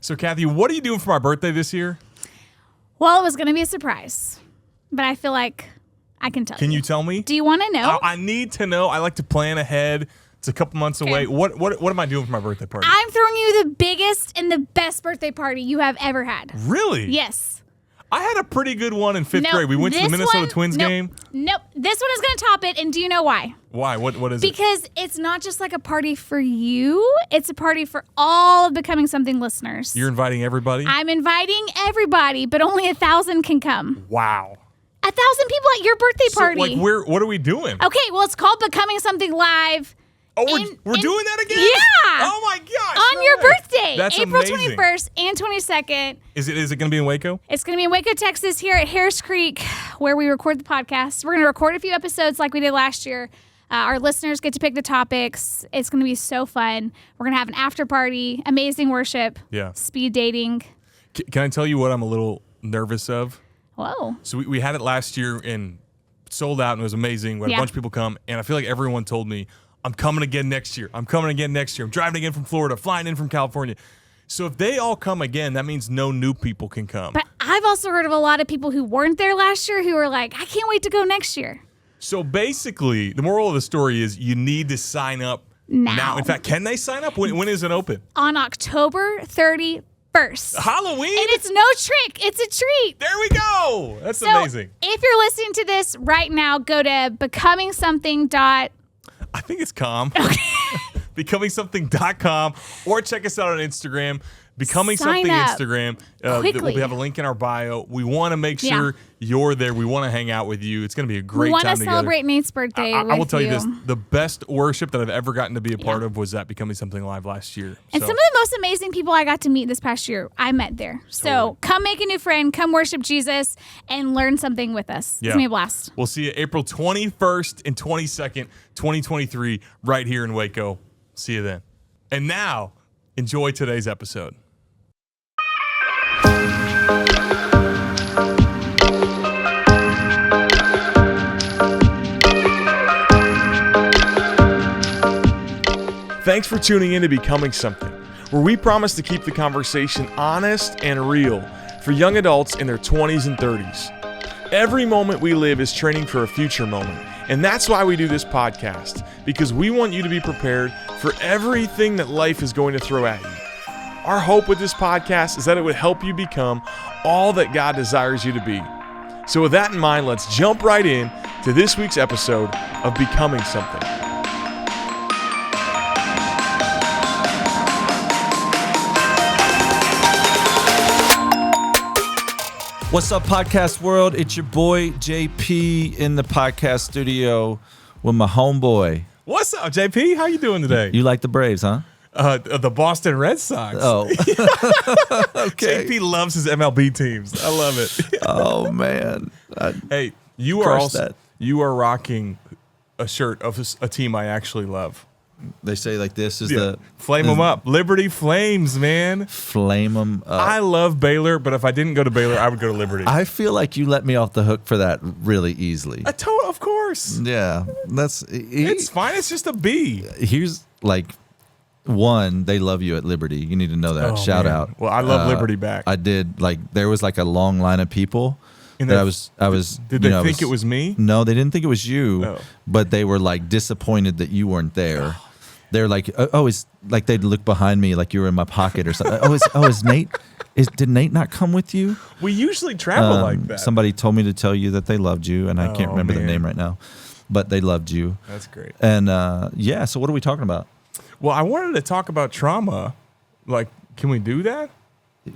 So, Kathy, what are you doing for my birthday this year? Well, it was going to be a surprise, but I feel like I can tell you. Can you tell me? Do you want to know? I need to know. I like to plan ahead. It's a couple months away. What am I doing for my birthday party? I'm throwing you the biggest and the best birthday party you have ever had. Really? Yes. I had a pretty good one in fifth grade. We went to the Minnesota Twins game. Nope. This one is going to top it, and do you know why? Why? What is it? Because it's not just like a party for you. It's a party for all of Becoming Something listeners. You're inviting everybody? I'm inviting everybody, but only 1,000 can come. Wow. 1,000 people at your birthday party. So, like, what are we doing? Okay, well, it's called Becoming Something Live. Oh, we're doing that again? Yeah. Oh, my gosh. On your birthday. That's April amazing. 21st and 22nd. Is it going to be in Waco? It's going to be in Waco, Texas, here at Harris Creek, where we record the podcast. We're going to record a few episodes like we did last year. Our listeners get to pick the topics. It's going to be so fun. We're going to have an after party, amazing worship, speed dating. Can I tell you what I'm a little nervous of? Whoa. So we had it last year and sold out, and it was amazing. We had a bunch of people come, and I feel like everyone told me, I'm coming again next year. I'm coming again next year. I'm driving again from Florida, flying in from California. So if they all come again, that means no new people can come. But I've also heard of a lot of people who weren't there last year who are like, I can't wait to go next year. So basically, the moral of the story is you need to sign up now. In fact, can they sign up? When is it open? On October 31st. Halloween? And it's no trick. It's a treat. There we go. That's amazing. If you're listening to this right now, go to becomingsomething. I think it's com. Okay. becomingsomething.com, or check us out on Instagram. Becoming Sign Something up. Instagram. Quickly. We have a link in our bio. We want to make sure you're there. We want to hang out with you. It's going to be a great time together. We want to celebrate Nate's birthday I will tell you this. The best worship that I've ever gotten to be a part of was at Becoming Something Live last year. And some of the most amazing people I got to meet this past year, I met there. So come make a new friend, come worship Jesus, and learn something with us. It's going to be a blast. We'll see you April 21st and 22nd, 2023, right here in Waco. See you then. And now, enjoy today's episode. Thanks for tuning in to Becoming Something, where we promise to keep the conversation honest and real for young adults in their 20s and 30s. Every moment we live is training for a future moment, and that's why we do this podcast, because we want you to be prepared for everything that life is going to throw at you. Our hope with this podcast is that it would help you become all that God desires you to be. So with that in mind, let's jump right in to this week's episode of Becoming Something. What's up, podcast world? It's your boy JP in the podcast studio with my homeboy. What's up, JP? How you doing today? You like the Braves, huh? The Boston Red Sox. Oh, okay. JP loves his MLB teams. I love it. Oh man. Hey, you are rocking a shirt of a team I actually love. They say like this is the flame them up, Liberty Flames, man. Flame them up. I love Baylor, but if I didn't go to Baylor, I would go to Liberty. I feel like you let me off the hook for that really easily. Of course. Yeah, it's fine. It's just a B. Here's like one. They love you at Liberty. You need to know that. Shout out. Well, I love Liberty back. I did. Like there was like a long line of people. That I was. Did they think it was me? No, they didn't think it was you. But they were like disappointed that you weren't there. They're like, it's like they'd look behind me like you were in my pocket or something. Is Nate? Did Nate not come with you? We usually travel like that. Somebody told me to tell you that they loved you, and I can't remember their name right now, but they loved you. That's great. And so what are we talking about? Well, I wanted to talk about trauma. Like, can we do that?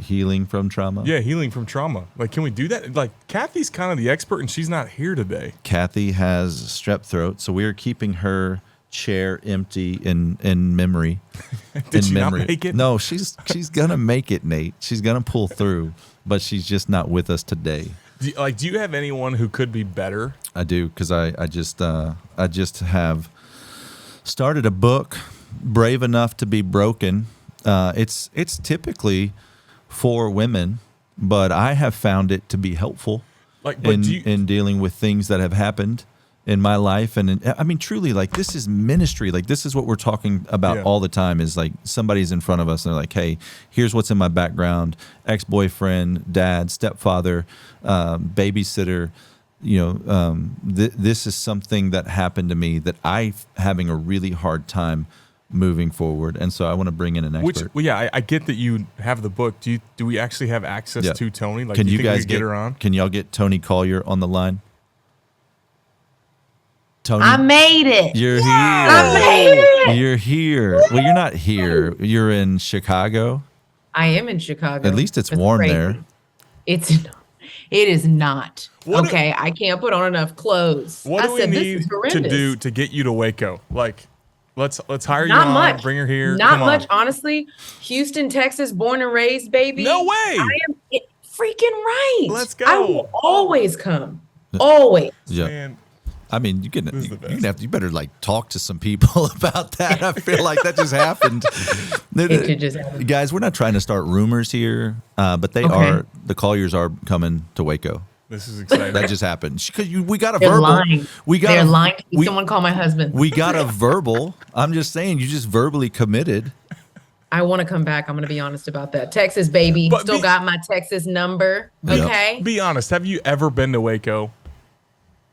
Healing from trauma? Yeah, healing from trauma. Like, can we do that? Like, Kathy's kind of the expert, and she's not here today. Kathy has strep throat, so we are keeping her chair empty in memory. Did she not make it? No, she's gonna make it, Nate. She's gonna pull through, but she's just not with us today. Do you have anyone who could be better? I do, because I just have started a book, Brave Enough to Be Broken. It's typically for women, but I have found it to be helpful in dealing with things that have happened in my life. And I mean, truly, like, this is ministry. Like, this is what we're talking about all the time, is like somebody's in front of us and they're like, hey, here's what's in my background: ex-boyfriend, dad, stepfather, babysitter. This is something that happened to me that I'm having a really hard time moving forward. And so I want to bring in an expert. I get that you have the book. Do we actually have access to Toni? Like, can do you think guys we could get her on? Can y'all get Toni Collier on the line? Toni, I made it. You're here. I made it. You're here. Well, you're not here. You're in Chicago. I am in Chicago. At least it's warm crazy. there. It is not. I can't put on enough clothes. What do we need to do to get you to Waco? Like, let's hire you on, much. Bring her here. Not Come much, on. honestly. Houston, Texas, born and raised, baby. No way. I am freaking right. Let's go. I will always come. Always. Yeah. Man, I mean, you better like talk to some people about that. I feel like that just happened. It could just happen. Guys, we're not trying to start rumors here, but the Colliers are coming to Waco. this is exciting. That just happened. We got a They're verbal. lying. They're lying. Someone call my husband. We got a verbal. I'm just saying, you just verbally committed. I want to come back. I'm going to be honest about that. Texas, baby. But Still got my Texas number. Okay. Be honest. Have you ever been to Waco?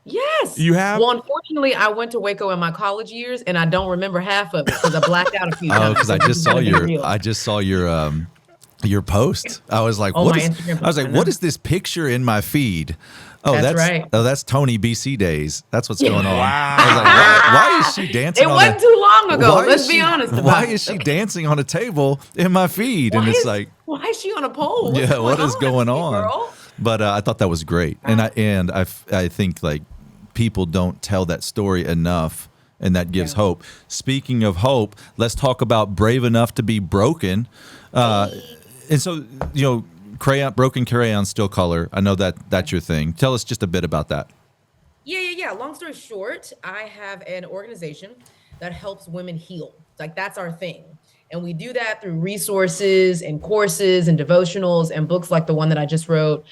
Yes. You have? Well, unfortunately, I went to Waco in my college years, and I don't remember half of it because I blacked out a few times. Oh, because I just saw your post. I was like, what is this picture in my feed? Oh, that's right. Oh, that's Toni BC days. That's what's going on. Wow. I was like, why is she dancing? It wasn't too long ago. Let's be honest about Why it. is she dancing on a table in my feed? And it's like, why is she on a pole? what is going on? Girl? But I thought that was great, and I think like people don't tell that story enough, and that gives hope. Speaking of hope, let's talk about Brave Enough to Be Broken. And so, broken crayon still color. I know that's your thing. Tell us just a bit about that. Yeah. Long story short, I have an organization that helps women heal. Like, that's our thing. And we do that through resources and courses and devotionals and books like the one that I just wrote.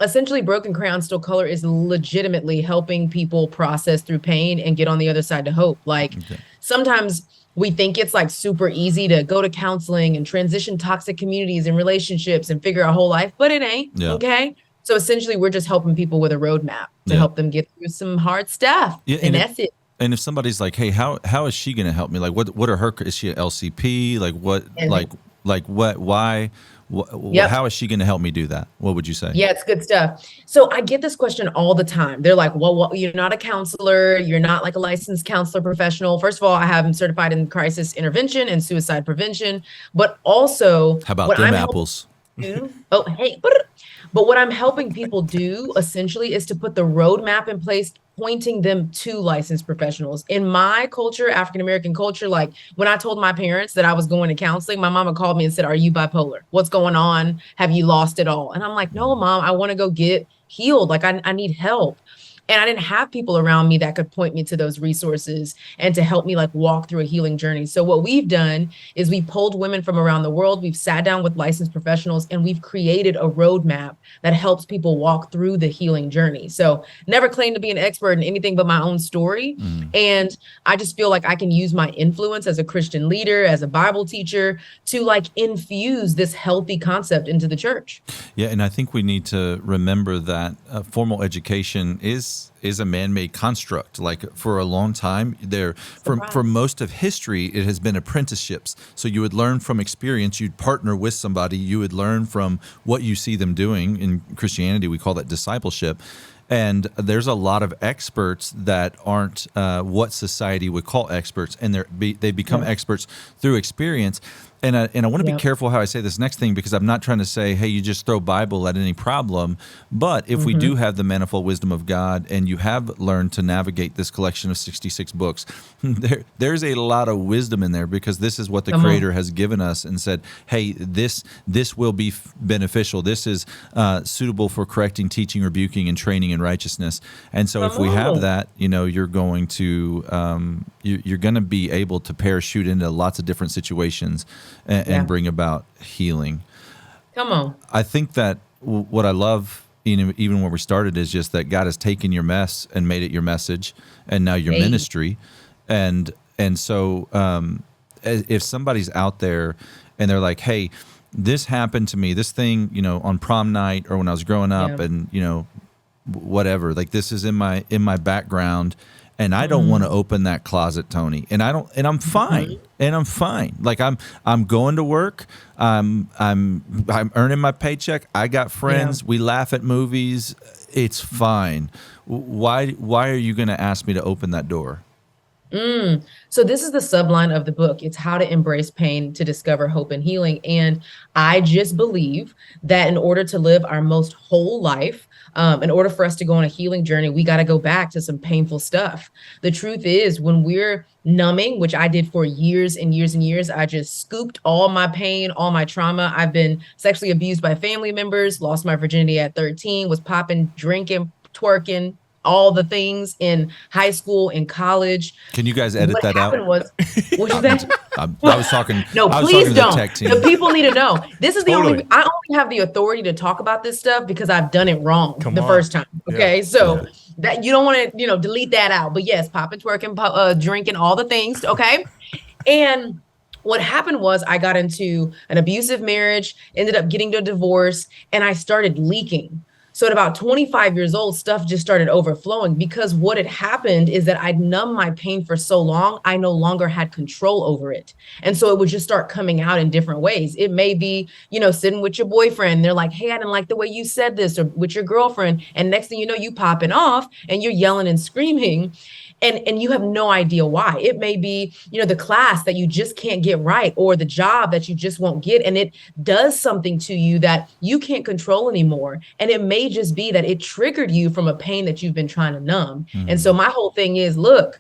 Essentially, Broken Crayon Still Color is legitimately helping people process through pain and get on the other side to hope. Like, sometimes we think it's like super easy to go to counseling and transition toxic communities and relationships and figure our whole life, but it ain't. Yeah. Okay. So essentially, we're just helping people with a roadmap to help them get through some hard stuff. Yeah, and that's it. And if somebody's like, hey, how is she going to help me? Like, what are her, is she an LCP? Like what, why, how is she going to help me do that? What would you say? Yeah, it's good stuff. So I get this question all the time. They're like, well, you're not a counselor. You're not like a licensed counselor professional. First of all, I have them certified in crisis intervention and suicide prevention, but also. How about them apples? Oh, hey. But what I'm helping people do essentially is to put the roadmap in place, pointing them to licensed professionals. In my culture, African-American culture, like when I told my parents that I was going to counseling, my mama called me and said, are you bipolar? What's going on? Have you lost it all? And I'm like, no, Mom, I want to go get healed. Like I need help. And I didn't have people around me that could point me to those resources and to help me like walk through a healing journey. So what we've done is we pulled women from around the world. We've sat down with licensed professionals and we've created a roadmap that helps people walk through the healing journey. So never claim to be an expert in anything but my own story. And I just feel like I can use my influence as a Christian leader, as a Bible teacher, to like infuse this healthy concept into the church. Yeah. And I think we need to remember that formal education is a man-made construct. Like for a long time for most of history, it has been apprenticeships. So you would learn from experience, you'd partner with somebody, you would learn from what you see them doing. In Christianity, we call that discipleship. And there's a lot of experts that aren't what society would call experts, and they become experts through experience. And I want to be careful how I say this next thing, because I'm not trying to say, hey, you just throw Bible at any problem. But if we do have the manifold wisdom of God and you have learned to navigate this collection of 66 books, there's a lot of wisdom in there, because this is what the Creator has given us and said, hey, this will be beneficial. This is suitable for correcting, teaching, rebuking, and training in righteousness. And so if we have that, you're going to you're going to be able to parachute into lots of different situations and bring about healing. Come on. I think that what I love even where we started, is just that God has taken your mess and made it your message, and now your ministry. And so if somebody's out there and they're like, hey, this happened to me, this thing, on prom night or when I was growing up, and whatever, like this is in my background, and I don't want to open that closet, Toni, and I'm fine, and I'm fine. Like I'm going to work, I'm earning my paycheck, I got friends, we laugh at movies, it's fine. Why are you going to ask me to open that door? So this is the subline of the book. It's how to embrace pain to discover hope and healing. And I just believe that in order to live our most whole life, in order for us to go on a healing journey, we got to go back to some painful stuff. The truth is, when we're numbing, which I did for years and years and years, I just scooped all my pain, all my trauma. I've been sexually abused by family members, lost my virginity at 13, was popping, drinking, twerking, all the things in high school and college. Can you guys edit that out? What was that? I was talking. No, I was please talking don't. To the tech team. The people need to know. This is Totally. the only. I only have the authority to talk about this stuff because I've done it wrong first time. Okay, so that you don't want to, delete that out. But yes, popping, twerking, drinking, all the things. Okay, and what happened was I got into an abusive marriage, ended up getting a divorce, and I started leaking. So at about 25 years old, stuff just started overflowing, because what had happened is that I'd numbed my pain for so long, I no longer had control over it. And so it would just start coming out in different ways. It may be, sitting with your boyfriend, and they're like, hey, I didn't like the way you said this, or with your girlfriend. And next thing you know, you popping off and you're yelling and screaming. And you have no idea why. It may be, the class that you just can't get right, or the job that you just won't get. And it does something to you that you can't control anymore. And it may just be that it triggered you from a pain that you've been trying to numb. And so my whole thing is, look,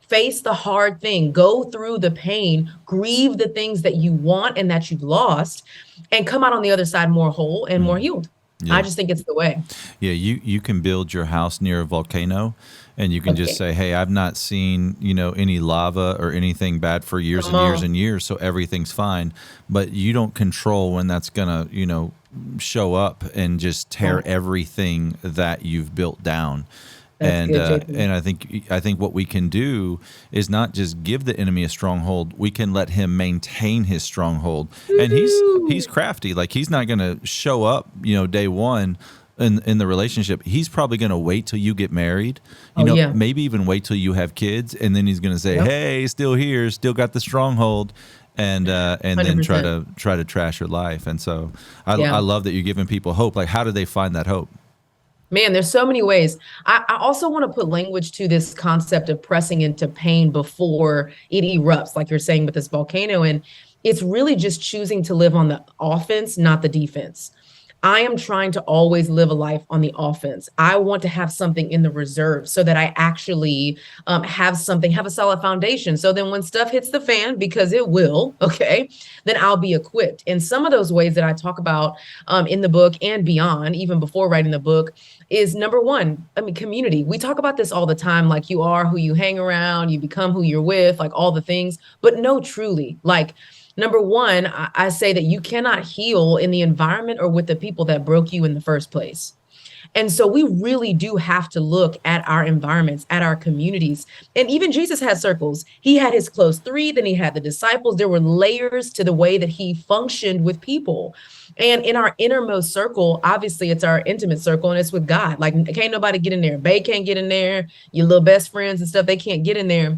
face the hard thing, go through the pain, grieve the things that you want and that you've lost, and come out on the other side more whole and more healed. Yeah. I just think it's the way. Yeah, you can build your house near a volcano, and you can just say, hey, I've not seen, any lava or anything bad for years and years and years, so everything's fine. But you don't control when that's going to, show up and just tear everything that you've built down. That's good, and I think what we can do is not just give the enemy a stronghold. We can let him maintain his stronghold. Woo-hoo. And he's crafty. Like, he's not going to show up, day one in the relationship. He's probably going to wait till you get married. Maybe even wait till you have kids, and then he's going to say, "Hey, still here, still got the stronghold." And then try to trash your life. And so I love that you're giving people hope. Like, how do they find that hope? Man, there's so many ways. I also want to put language to this concept of pressing into pain before it erupts, like you're saying with this volcano. And it's really just choosing to live on the offense, not the defense. I am trying to always live a life on the offense. I want to have something in the reserve so that I actually have a solid foundation. So then when stuff hits the fan, because it will, then I'll be equipped. And some of those ways that I talk about in the book and beyond, even before writing the book, is number one, community. We talk about this all the time, like you are who you hang around, you become who you're with, like all the things, but no, truly, like, number one, I say that you cannot heal in the environment or with the people that broke you in the first place. And so we really do have to look at our environments, at our communities. And even Jesus had circles. He had his close three, then he had the disciples. There were layers to the way that he functioned with people. And in our innermost circle, obviously it's our intimate circle, and it's with God. Like, can't nobody get in there. Bae can't get in there. Your little best friends and stuff, they can't get in there.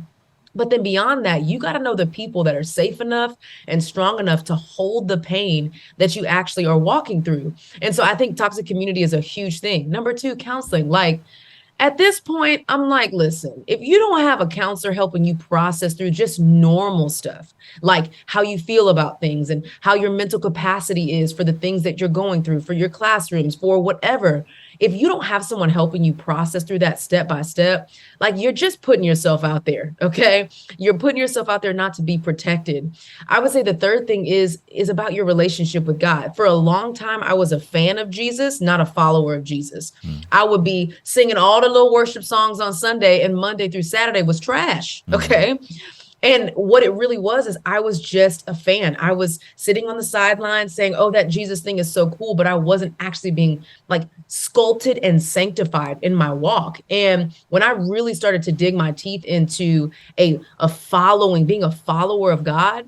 But then beyond that, you got to know the people that are safe enough and strong enough to hold the pain that you actually are walking through. And so I think toxic community is a huge thing. Number two, counseling. Like, at this point, I'm like, listen, if you don't have a counselor helping you process through just normal stuff, like how you feel about things and how your mental capacity is for the things that you're going through, for your classrooms, for whatever, if you don't have someone helping you process through that step by step, like, you're just putting yourself out there, okay? You're putting yourself out there not to be protected. I would say the third thing is about your relationship with God. For a long time, I was a fan of Jesus, not a follower of Jesus. I would be singing all the little worship songs on Sunday, and Monday through Saturday was trash, okay? And what it really was is I was just a fan. I was sitting on the sidelines saying, oh, that Jesus thing is so cool, but I wasn't actually being like sculpted and sanctified in my walk. And when I really started to dig my teeth into a following, being a follower of God,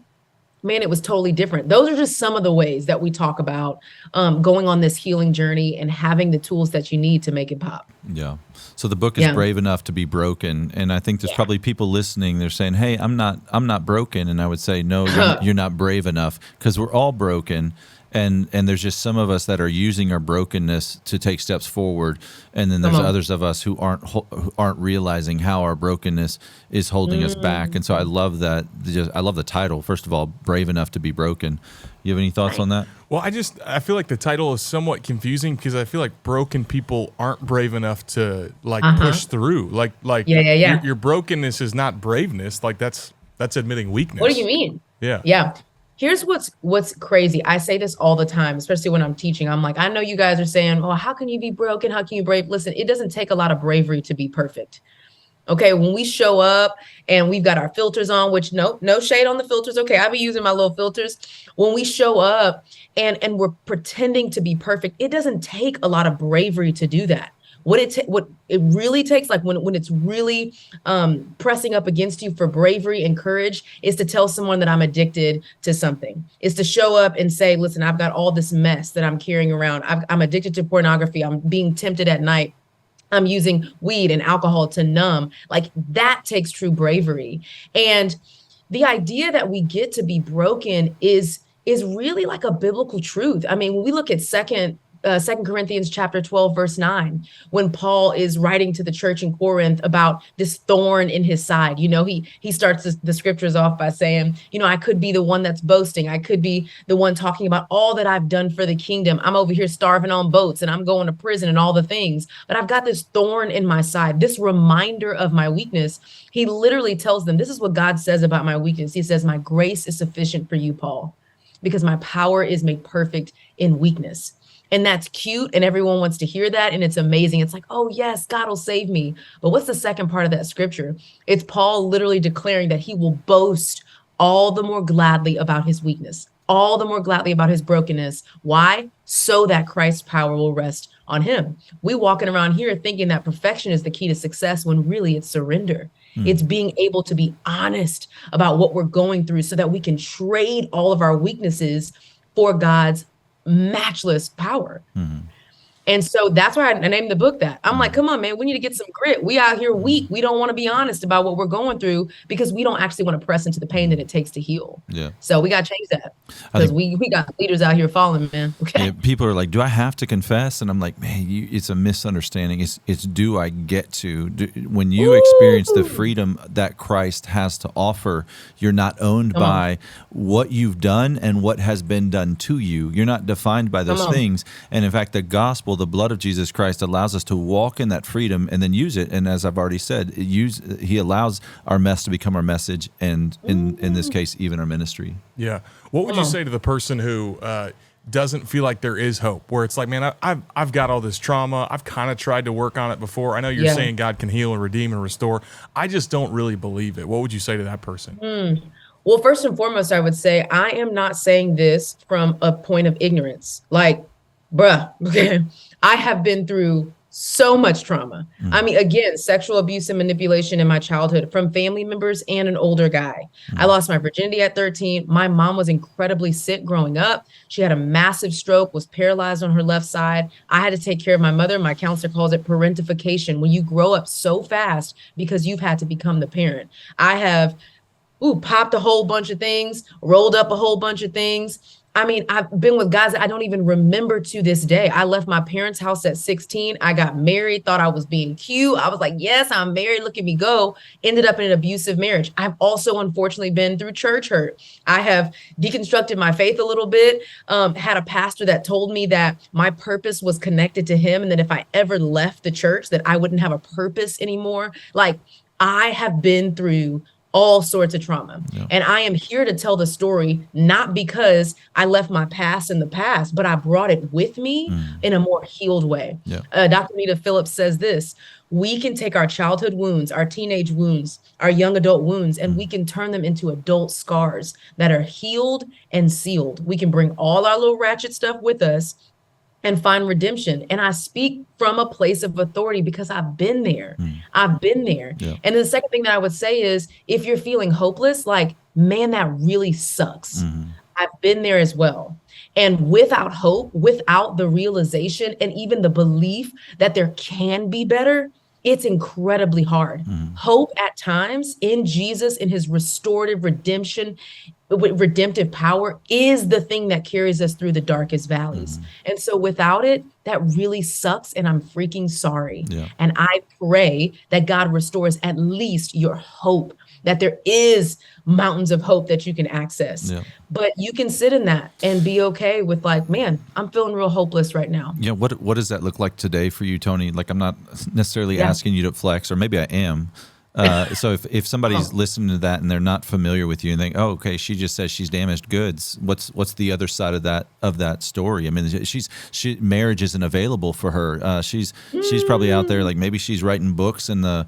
man, it was totally different. Those are just some of the ways that we talk about going on this healing journey and having the tools that you need to make it pop. Yeah. So the book is Brave Enough to be Broken. And I think there's probably people listening, they're saying, hey, I'm not broken. And I would say, no, you're not brave enough, because we're all broken. And there's just some of us that are using our brokenness to take steps forward, and then there's others of us who aren't realizing how our brokenness is holding us back. And so I love that. I love the title. First of all, Brave Enough to be Broken. You have any thoughts on that? Well, I feel like the title is somewhat confusing, because I feel like broken people aren't brave enough to push through. Your brokenness is not braveness. Like that's admitting weakness. What do you mean? Yeah. Here's what's crazy. I say this all the time, especially when I'm teaching. I'm like, I know you guys are saying, well, how can you be broken? How can you brave? Listen, it doesn't take a lot of bravery to be perfect. Okay, when we show up and we've got our filters on, which no shade on the filters. Okay, I'll be using my little filters. When we show up and we're pretending to be perfect, it doesn't take a lot of bravery to do that. What it really takes, like when it's really pressing up against you for bravery and courage, is to tell someone that I'm addicted to something. Is to show up and say, listen, I've got all this mess that I'm carrying around. I'm addicted to pornography. I'm being tempted at night. I'm using weed and alcohol to numb. Like, that takes true bravery. And the idea that we get to be broken is really like a biblical truth. I mean, when we look at Second Corinthians chapter 12, verse 9, when Paul is writing to the church in Corinth about this thorn in his side, he starts the scriptures off by saying, I could be the one that's boasting. I could be the one talking about all that I've done for the kingdom. I'm over here starving on boats and I'm going to prison and all the things, but I've got this thorn in my side, this reminder of my weakness. He literally tells them, this is what God says about my weakness. He says, my grace is sufficient for you, Paul, because my power is made perfect in weakness. And that's cute, and everyone wants to hear that, and it's amazing. It's like, oh yes, God will save me. But what's the second part of that scripture? It's Paul literally declaring that he will boast all the more gladly about his weakness, all the more gladly about his brokenness. Why? So that Christ's power will rest on him. We walking around here thinking that perfection is the key to success, when really it's surrender. It's being able to be honest about what we're going through so that we can trade all of our weaknesses for God's matchless power. And so that's why I named the book that. I'm like, come on, man, we need to get some grit. We out here weak. We don't want to be honest about what we're going through, because we don't actually want to press into the pain that it takes to heal. Yeah. So we got to change that, because we got leaders out here falling, man. Okay. Yeah, people are like, do I have to confess? And I'm like, man, it's a misunderstanding. It's do I get to? When you experience the freedom that Christ has to offer, you're not owned by what you've done and what has been done to you. You're not defined by those things. And in fact, the gospel, the blood of Jesus Christ, allows us to walk in that freedom and then use it. And as I've already said, he allows our mess to become our message, and in this case, even our ministry. Yeah. What would you say to the person who doesn't feel like there is hope, where it's like, man, I've got all this trauma. I've kind of tried to work on it before. I know you're saying God can heal and redeem and restore. I just don't really believe it. What would you say to that person? Well, first and foremost, I would say I am not saying this from a point of ignorance. Like, bruh, okay, I have been through so much trauma. I mean, again, sexual abuse and manipulation in my childhood from family members and an older guy. I lost my virginity at 13. My mom was incredibly sick growing up. She had a massive stroke, was paralyzed on her left side. I had to take care of my mother. My counselor calls it parentification, when you grow up so fast because you've had to become the parent. I have popped a whole bunch of things, rolled up a whole bunch of things. I mean, I've been with guys that I don't even remember to this day. I left my parents' house at 16. I got married, thought I was being cute. I was like, yes, I'm married. Look at me go. Ended up in an abusive marriage. I've also, unfortunately, been through church hurt. I have deconstructed my faith a little bit, had a pastor that told me that my purpose was connected to him, and that if I ever left the church, that I wouldn't have a purpose anymore. Like, I have been through all sorts of trauma. Yeah. And I am here to tell the story, not because I left my past in the past, but I brought it with me in a more healed way. Yeah. Dr. Nita Phillips says this: we can take our childhood wounds, our teenage wounds, our young adult wounds, and we can turn them into adult scars that are healed and sealed. We can bring all our little ratchet stuff with us and find redemption. And I speak from a place of authority because I've been there. I've been there. Yeah. And the second thing that I would say is, if you're feeling hopeless, like, man, that really sucks. I've been there as well. And without hope, without the realization and even the belief that there can be better, it's incredibly hard. Hope at times in Jesus, in his restorative redemption, redemptive power, is the thing that carries us through the darkest valleys. And so without it, that really sucks. And I'm freaking sorry. Yeah. And I pray that God restores at least your hope, that there is mountains of hope that you can access. Yeah. But you can sit in that and be okay with, like, man, I'm feeling real hopeless right now. Yeah. What does that look like today for you, Toni? Like, I'm not necessarily asking you to flex, or maybe I am. So if somebody's listening to that and they're not familiar with you and think, oh, okay, she just says she's damaged goods. What's the other side of that story? I mean, marriage isn't available for her. She's probably out there, like, maybe she's writing books in a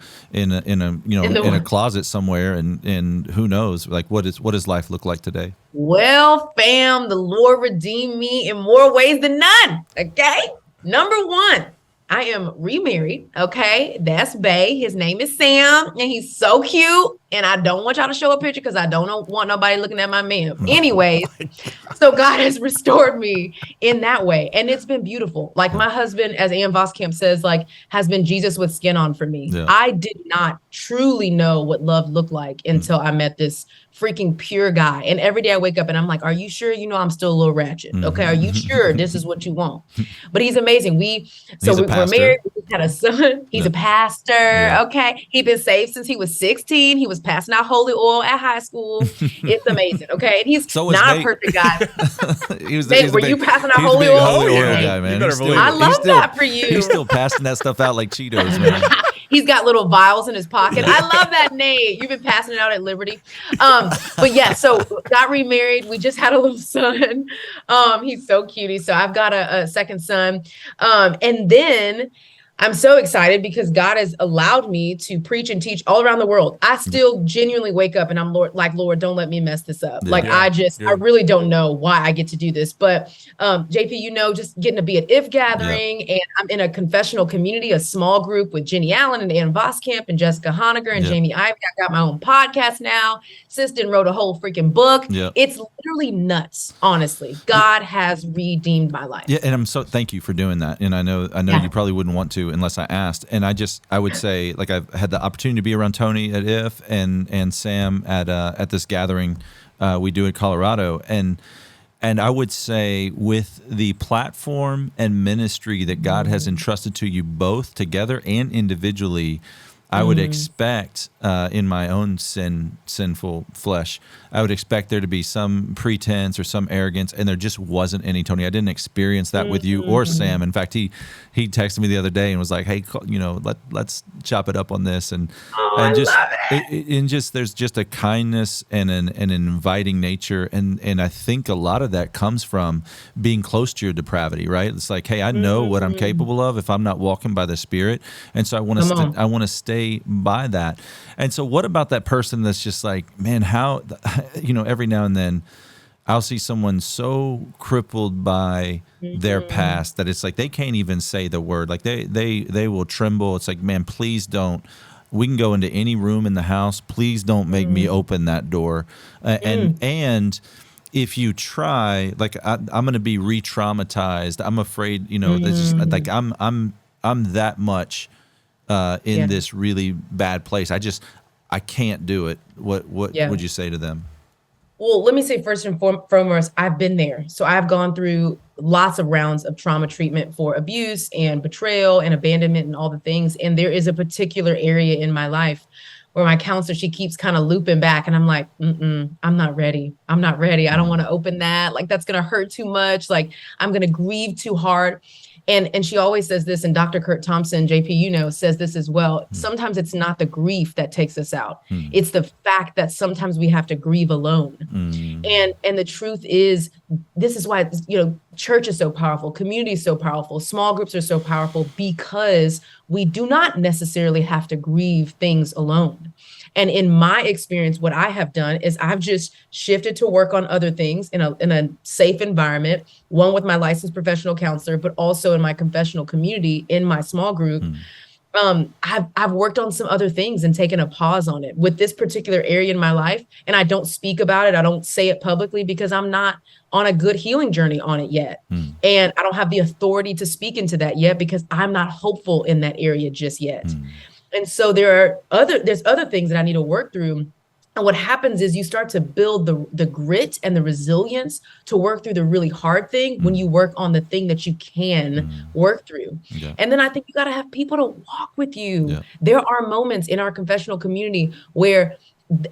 closet somewhere, and who knows? Like, what does life look like today? Well, fam, the Lord redeemed me in more ways than none. Okay. Number one, I am remarried. Okay. That's Bae. His name is Sam, and he's so cute. And I don't want y'all to show a picture because I don't want nobody looking at my man. Anyways, so God has restored me in that way. And it's been beautiful. Like, my husband, as Ann Voskamp says, like, has been Jesus with skin on for me. Yeah. I did not truly know what love looked like until I met this freaking pure guy. And every day I wake up and I'm like, are you sure? You know, I'm still a little ratchet. Okay. Are you sure this is what you want? But he's amazing. We're married. We just had a son. He's a pastor. Yeah. Okay. He's been saved since he was 16. He was passing out holy oil at high school. It's amazing. Okay. And he's not a perfect guy. Were you passing out holy oil? Holy oil guy, man. I love that for you. He's still passing that stuff out like Cheetos, man. He's got little vials in his pocket. I love that, Nate. You've been passing it out at Liberty. But yeah, so got remarried. We just had a little son. He's so cutie. So I've got a second son. And then I'm so excited because God has allowed me to preach and teach all around the world. I still genuinely wake up and I'm Lord, don't let me mess this up. I really don't know why I get to do this. But JP, just getting to be at IF Gathering, and I'm in a confessional community, a small group with Jenny Allen and Ann Voskamp and Jessica Honegger and Jamie Ivey. I got my own podcast now. Siston wrote a whole freaking book. It's literally nuts, honestly. God has redeemed my life. Yeah, and thank you for doing that. And I know you probably wouldn't want to unless I asked. And I would say, like, I've had the opportunity to be around Toni at IF and Sam at this gathering we do in Colorado, and I would say, with the platform and ministry that God has entrusted to you both together and individually, I would expect in my own sinful flesh, I would expect there to be some pretense or some arrogance, and there just wasn't any, Toni. I didn't experience that with you or Sam. In fact, he texted me the other day and was like, "Hey, let's chop it up on this," and there's just a kindness and an inviting nature, and I think a lot of that comes from being close to your depravity, right? It's like, hey, I know what I'm capable of if I'm not walking by the Spirit, and so I want to stay by that. And so, what about that person that's just like, man, how, every now and then I'll see someone so crippled by their past that it's like they can't even say the word. Like they will tremble. It's like, man, please don't. We can go into any room in the house. Please don't make me open that door. And if you try, like, I'm going to be re-traumatized. I'm afraid, that's just, like, I'm that much in this really bad place. I can't do it. What would you say to them? Well, let me say first and foremost, I've been there. So I've gone through lots of rounds of trauma treatment for abuse and betrayal and abandonment and all the things. And there is a particular area in my life where my counselor, she keeps kind of looping back, and I'm like, I'm not ready. I'm not ready. I don't want to open that. Like, that's going to hurt too much. Like, I'm going to grieve too hard. And she always says this, and Dr. Kurt Thompson, JP, says this as well. Sometimes it's not the grief that takes us out. It's the fact that sometimes we have to grieve alone. And the truth is, this is why, church is so powerful, community is so powerful, small groups are so powerful, because we do not necessarily have to grieve things alone. And in my experience, what I have done is I've just shifted to work on other things in a safe environment, one with my licensed professional counselor, but also in my confessional community, in my small group. I've worked on some other things and taken a pause on it with this particular area in my life. And I don't speak about it. I don't say it publicly because I'm not on a good healing journey on it yet. And I don't have the authority to speak into that yet because I'm not hopeful in that area just yet. And so there's other things that I need to work through. And what happens is you start to build the grit and the resilience to work through the really hard thing when you work on the thing that you can work through. And then I think you got to have people to walk with you. There are moments in our confessional community where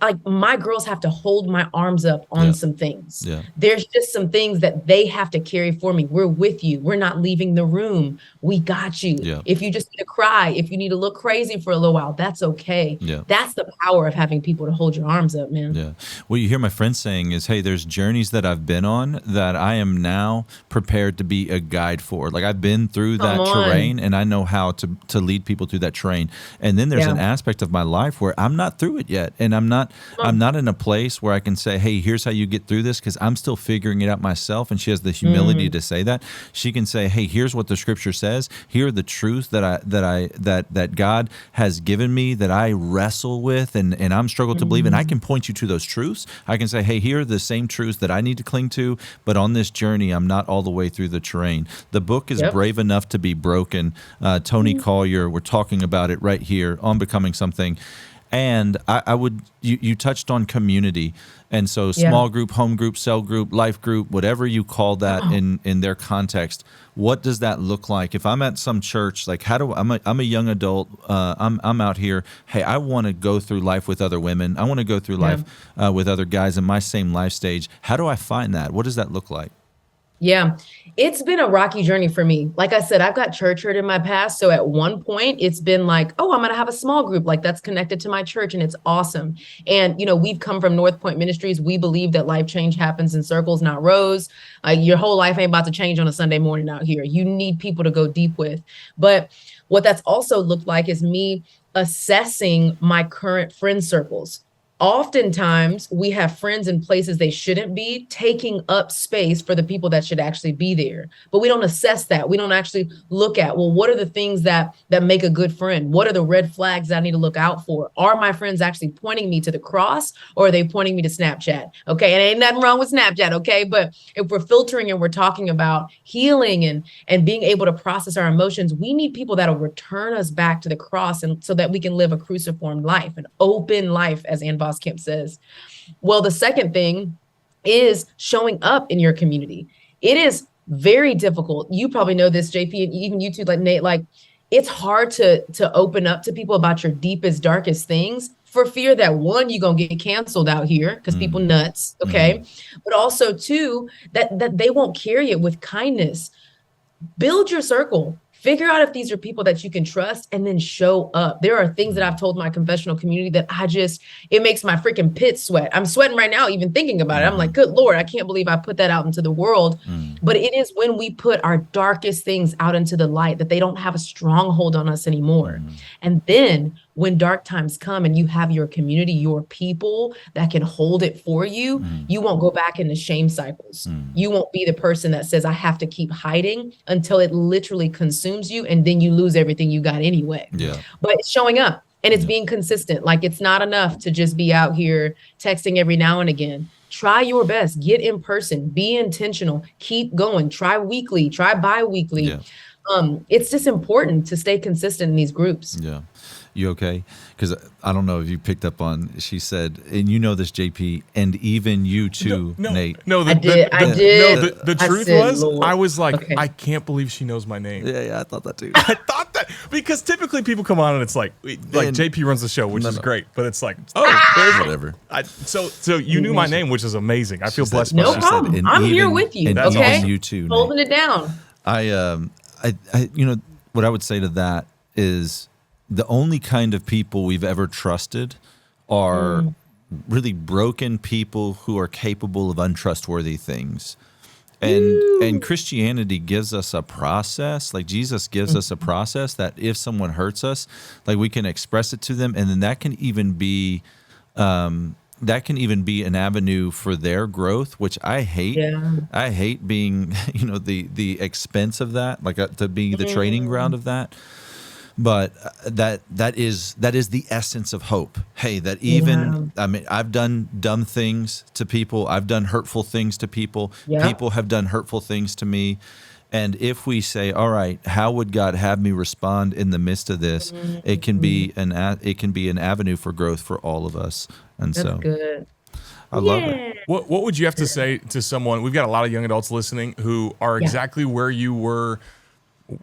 like my girls have to hold my arms up on some things. There's just some things that they have to carry for me. We're with you. We're not leaving the room. We got you. If you just need to cry, if you need to look crazy for a little while, that's okay. That's the power of having people to hold your arms up, man. What you hear my friends saying is, hey, there's journeys that I've been on that I am now prepared to be a guide for. Like I've been through that terrain and I know how to lead people through that terrain. And then there's an aspect of my life where I'm not through it yet. And I'm not in a place where I can say, hey, here's how you get through this, because I'm still figuring it out myself. And she has the humility to say that. She can say, hey, here's what the scripture says. Here are the truths that God has given me that I wrestle with and I'm struggled to believe. And I can point you to those truths. I can say, hey, here are the same truths that I need to cling to, but on this journey, I'm not all the way through the terrain. The book is Brave Enough to Be Broken. Toni Collier, we're talking about it right here on Becoming Something. And you touched on community. And so small group, home group, cell group, life group, whatever you call that in their context, what does that look like? If I'm at some church, like I'm a young adult, I'm out here, hey, I want to go through life with other women. I want to go through life with other guys in my same life stage. How do I find that? What does that look like? Yeah, it's been a rocky journey for me. Like I said, I've got church hurt in my past. So at one point it's been like, oh, I'm going to have a small group like that's connected to my church. And it's awesome. And, we've come from North Point Ministries. We believe that life change happens in circles, not rows. Your whole life ain't about to change on a Sunday morning out here. You need people to go deep with. But what that's also looked like is me assessing my current friend circles. Oftentimes we have friends in places they shouldn't be, taking up space for the people that should actually be there. But we don't assess that. We don't actually look at, well, what are the things that make a good friend? What are the red flags that I need to look out for? Are my friends actually pointing me to the cross, or are they pointing me to Snapchat? Okay. And ain't nothing wrong with Snapchat. Okay. But if we're filtering and we're talking about healing and being able to process our emotions, we need people that'll return us back to the cross, and so that we can live a cruciform life, an open life, as Ann Kemp says. Well, the second thing is showing up in your community. It is very difficult. You probably know this, JP, and even you too, like Nate, like it's hard to open up to people about your deepest, darkest things for fear that one, you're going to get canceled out here because people nuts. Okay. But also two, that they won't carry it with kindness. Build your circle. Figure out if these are people that you can trust, and then show up. There are things that I've told my confessional community that it makes my freaking pit sweat. I'm sweating right now, even thinking about it. I'm like, good Lord, I can't believe I put that out into the world. But it is when we put our darkest things out into the light that they don't have a stronghold on us anymore. And then when dark times come and you have your community, your people that can hold it for you, you won't go back into shame cycles. You won't be the person that says, I have to keep hiding until it literally consumes you, and then you lose everything you got anyway. But it's showing up and it's being consistent. Like it's not enough to just be out here texting every now and again. Try your best, get in person, be intentional, keep going, try weekly, try bi-weekly. It's just important to stay consistent in these groups. You okay? Because I don't know if you picked up on, she said, and you know this, JP, and even you too, Nate. No, I did. The truth was, Lord. I was like, I can't believe she knows my name. Yeah, I thought that too. I thought that, because typically people come on and it's like JP runs the show, which is great, but it's like, there's whatever. So you knew my name, which is amazing. I feel blessed. No problem. I'm here with you. And okay, even you too, holding it down. what I would say to that is the only kind of people we've ever trusted are really broken people who are capable of untrustworthy things. And Christianity gives us a process, like Jesus gives us a process that if someone hurts us, like we can express it to them, and then that can even be an avenue for their growth, which I hate. Yeah. I hate being, the expense of that, like to be the training ground of that. But that is the essence of hope. Hey, that even I've done dumb things to people. I've done hurtful things to people. Yeah. People have done hurtful things to me. And if we say, all right, how would God have me respond in the midst of this? It can be an avenue for growth for all of us. And that's good. I love it. What would you have to say to someone? We've got a lot of young adults listening who are exactly where you were.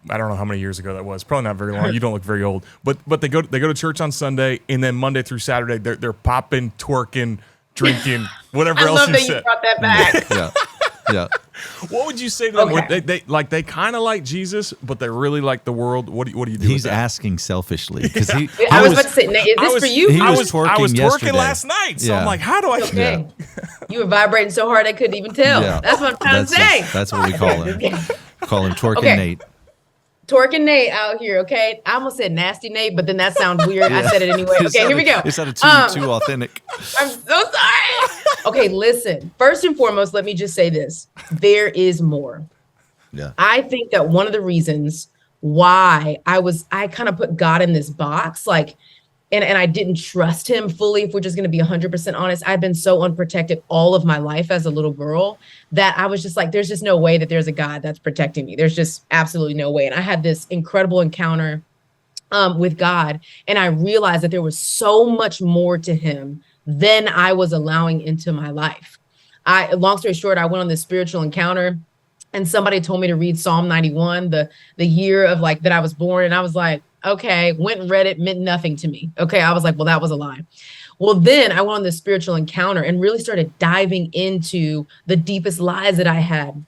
I don't know how many years ago that was. Probably not very long. You don't look very old. But they go to church on Sunday, and then Monday through Saturday they're popping, twerking, drinking, whatever else you said. I love that you brought that back. Yeah. What would you say to them? Okay. They kind of like Jesus, but they really like the world. What do you do? He's asking selfishly because I was about to say, Nate, is this for you? I was twerking last night, so I'm like, how do I? Okay. You were vibrating so hard I couldn't even tell. Yeah. That's what I'm trying to say. That's what we call him. Call him Twerking Nate. Twerking Nate out here, okay? I almost said nasty Nate, but then that sounds weird. I said it anyway. Okay, here we go. It sounded too authentic. I'm so sorry. Okay, listen. First and foremost, let me just say this. There is more. Yeah. I think that one of the reasons why I kind of put God in this box, like, and I didn't trust him fully, if we're just going to be 100% honest. I've been so unprotected all of my life as a little girl that I was just like, there's just no way that there's a God that's protecting me. There's just absolutely no way. And I had this incredible encounter with God, and I realized that there was so much more to him than I was allowing into my life. Long story short, I went on this spiritual encounter, and somebody told me to read Psalm 91, the year of like that I was born. And I was like, okay, went and read it, meant nothing to me. Okay, I was like, well, that was a lie. Well, then I went on this spiritual encounter and really started diving into the deepest lies that I had.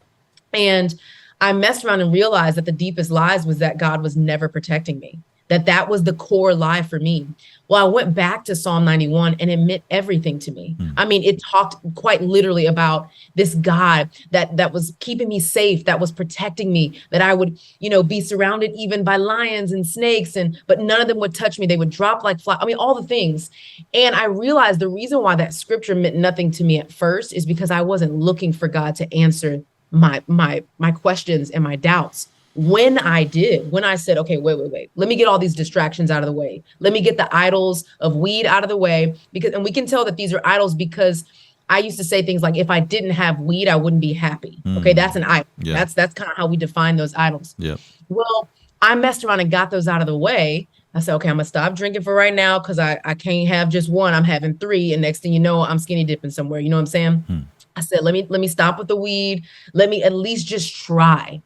And I messed around and realized that the deepest lies was that God was never protecting me, that was the core lie for me. Well, I went back to Psalm 91 and it meant everything to me. I mean, it talked quite literally about this God that was keeping me safe, that was protecting me, that I would, be surrounded even by lions and snakes, but none of them would touch me. They would drop like flies. I mean, all the things. And I realized the reason why that scripture meant nothing to me at first is because I wasn't looking for God to answer my questions and my doubts. When I said, okay, wait, let me get all these distractions out of the way. Let me get the idols of weed out of the way, and we can tell that these are idols because I used to say things like, if I didn't have weed, I wouldn't be happy. Okay, that's an idol. Yeah. That's kind of how we define those idols. Yeah. Well, I messed around and got those out of the way. I said, okay, I'm gonna stop drinking for right now because I can't have just one. I'm having 3, and next thing you know, I'm skinny dipping somewhere. You know what I'm saying? I said, let me stop with the weed. Let me at least just try.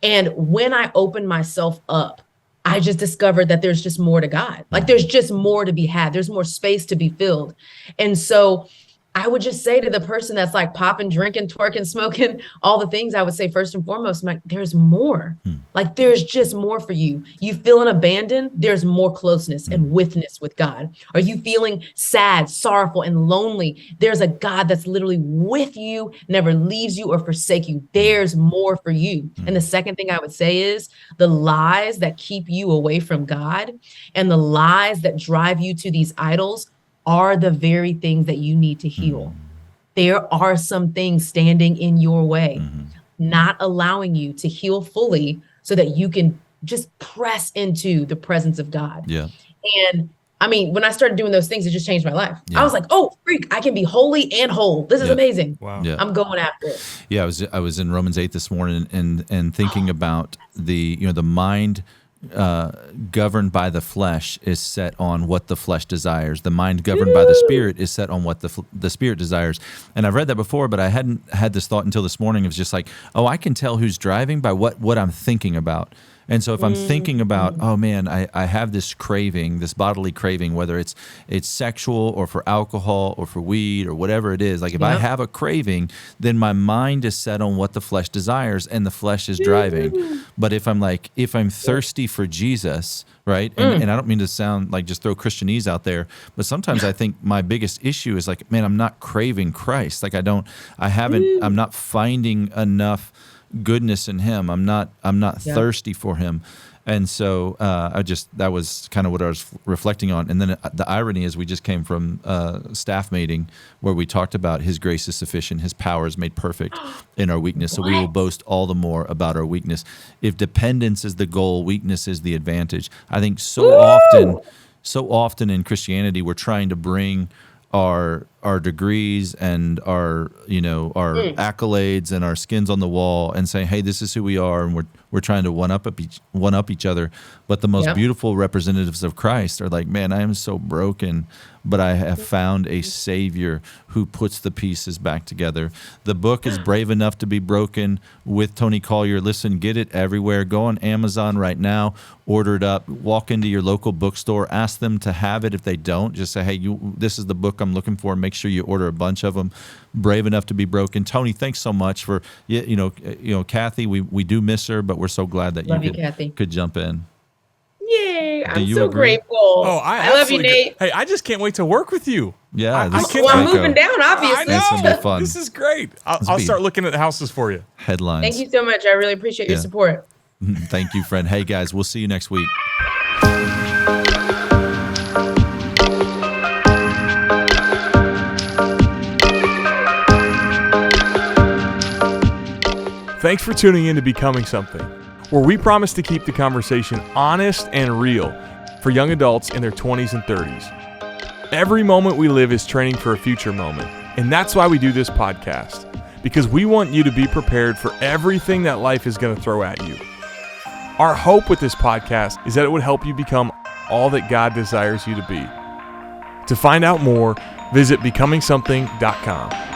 And when I opened myself up, I just discovered that there's just more to God. Like there's just more to be had. There's more space to be filled. And so I would just say to the person that's like popping, drinking, twerking, smoking, all the things, I would say first and foremost, like, there's more. Like there's just more for you. You feeling abandoned? There's more closeness and witness with God. Are you feeling sad, sorrowful, and lonely? There's a God that's literally with you, never leaves you or forsake you. There's more for you. And the second thing I would say is the lies that keep you away from God and the lies that drive you to these idols are the very things that you need to heal. There are some things standing in your way, not allowing you to heal fully so that you can just press into the presence of God. Yeah. And I mean, when I started doing those things, it just changed my life. Yeah. I was like, oh, freak, I can be holy and whole. This is amazing. Wow. Yeah. I'm going after it. Yeah, I was in Romans 8 this morning and thinking about the mind governed by the flesh is set on what the flesh desires. The mind governed by the spirit is set on what the spirit desires. And I've read that before, but I hadn't had this thought until this morning. It was just like, oh, I can tell who's driving by what I'm thinking about. And so if I'm thinking about, oh man, I have this craving, this bodily craving, whether it's sexual or for alcohol or for weed or whatever it is, like if I have a craving, then my mind is set on what the flesh desires and the flesh is driving. But if I'm thirsty for Jesus, right? And I don't mean to sound like just throw Christianese out there, but sometimes I think my biggest issue is like, man, I'm not craving Christ. Like I'm not finding enough goodness in him. I'm not thirsty for him. And so that was kind of what I was reflecting on. And then the irony is we just came from a staff meeting where we talked about his grace is sufficient, his power is made perfect in our weakness. So we will boast all the more about our weakness. If dependence is the goal, weakness is the advantage. I think so often in Christianity, we're trying to bring our degrees and our accolades and our skins on the wall and saying, hey, this is who we are, and we're trying to one up each other. But the most beautiful representatives of Christ are like, man, I am so broken, but I have found a Savior who puts the pieces back together. The book is Brave Enough to Be Broken with Toni Collier. Listen, get it everywhere. Go on Amazon right now, order it up, walk into your local bookstore, ask them to have it. If they don't, just say, hey, this is the book I'm looking for. Make sure you order a bunch of them. Brave Enough to Be Broken. Toni, thanks so much for, Kathy, we do miss her, but we're so glad that you could jump in. Yay! I'm so grateful. Oh, I love you, Nate. Hey, I just can't wait to work with you. Yeah, I'm moving down. Obviously, I know. It's gonna be fun. This is great. I'll start looking at houses for you. Headlines. Thank you so much. I really appreciate your support. Thank you, friend. Hey, guys, we'll see you next week. Thanks for tuning in to Becoming Something, where we promise to keep the conversation honest and real for young adults in their 20s and 30s. Every moment we live is training for a future moment, and that's why we do this podcast, because we want you to be prepared for everything that life is going to throw at you. Our hope with this podcast is that it would help you become all that God desires you to be. To find out more, visit becomingsomething.com.